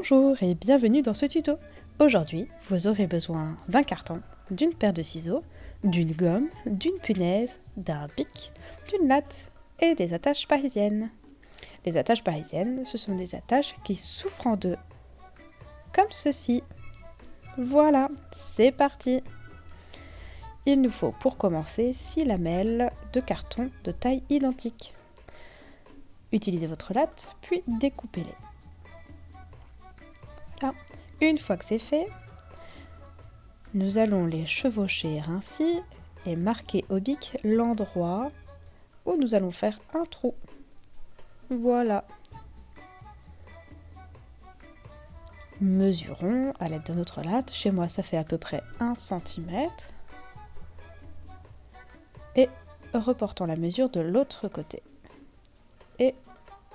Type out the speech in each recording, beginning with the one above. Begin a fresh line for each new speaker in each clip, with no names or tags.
Bonjour et bienvenue dans ce tuto. Aujourd'hui, vous aurez besoin d'un carton, d'une paire de ciseaux, d'une gomme, d'une punaise, d'un bic, d'une latte et des attaches parisiennes. Les attaches parisiennes, ce sont des attaches qui souffrent en deux, comme ceci. Voilà, c'est parti. Il nous faut pour commencer 6 lamelles de carton de taille identique. Utilisez votre latte, puis découpez-les. Voilà. Une fois que c'est fait, nous allons les chevaucher ainsi et marquer au bic l'endroit où nous allons faire un trou. Voilà. Mesurons à l'aide de notre latte. Chez moi, ça fait à peu près 1 cm. Et reportons la mesure de l'autre côté. Et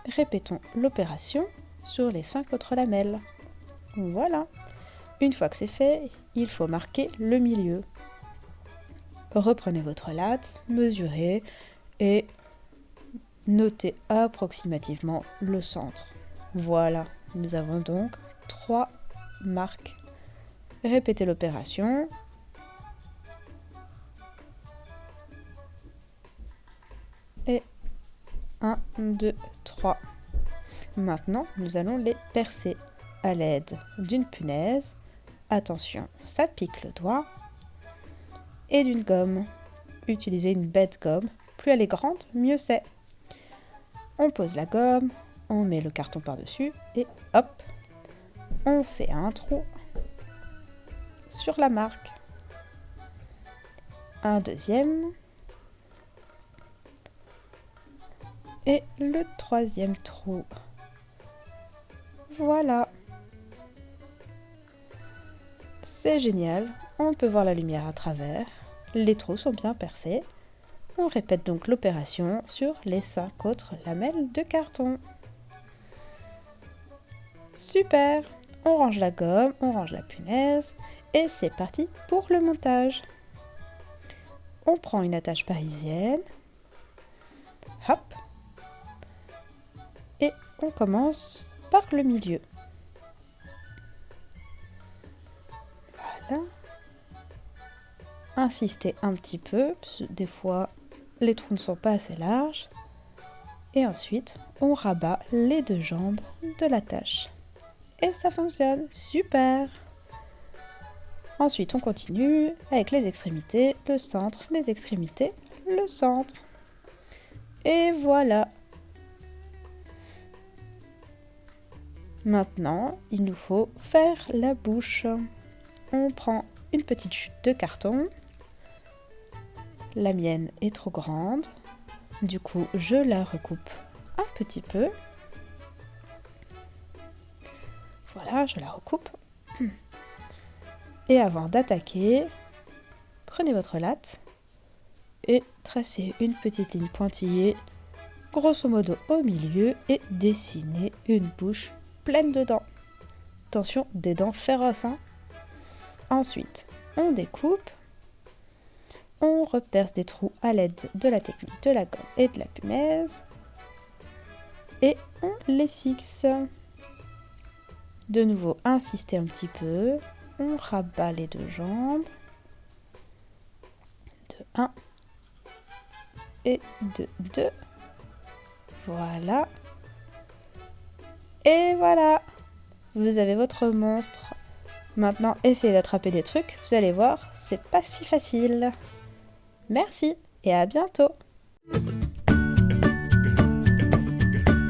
répétons l'opération sur les 5 autres lamelles. Voilà. Une fois que c'est fait, il faut marquer le milieu. Reprenez votre latte, mesurez et notez approximativement le centre. Voilà, nous avons donc 3 marques. Répétez l'opération. Et 1, 2, 3. Maintenant, nous allons les percer à l'aide d'une punaise. Attention, ça pique le doigt. Et d'une gomme. Utilisez une bête gomme. Plus elle est grande, mieux c'est. On pose la gomme, on met le carton par-dessus et hop, on fait un trou sur la marque. Un deuxième. Et le troisième trou. Voilà. C'est génial, on peut voir la lumière à travers. Les trous sont bien percés. On répète donc l'opération sur les 5 autres lamelles de carton. Super! On range la gomme, on range la punaise et c'est parti pour le montage. On prend une attache parisienne. Hop! Et on commence par le milieu. Voilà. Insistez un petit peu, parce que des fois les trous ne sont pas assez larges. Et ensuite, on rabat les 2 jambes de l'attache. Et ça fonctionne, super! Ensuite, on continue avec les extrémités, le centre, les extrémités, le centre. Et voilà! Maintenant, il nous faut faire la bouche. On prend une petite chute de carton. La mienne est trop grande. Du coup, je la recoupe un petit peu. Voilà, je la recoupe. Et avant d'attaquer, prenez votre latte et tracez une petite ligne pointillée, grosso modo au milieu, et dessinez une bouche pleine de dents. Attention, des dents féroces, hein. Ensuite, on découpe. On reperce des trous à l'aide de la technique de la gomme et de la punaise. Et on les fixe. De nouveau, insistez un petit peu. On rabat les 2 jambes. De 1 et de 2. Voilà. Et voilà. Vous avez votre monstre. Maintenant, essayez d'attraper des trucs. Vous allez voir, c'est pas si facile. Merci et à bientôt!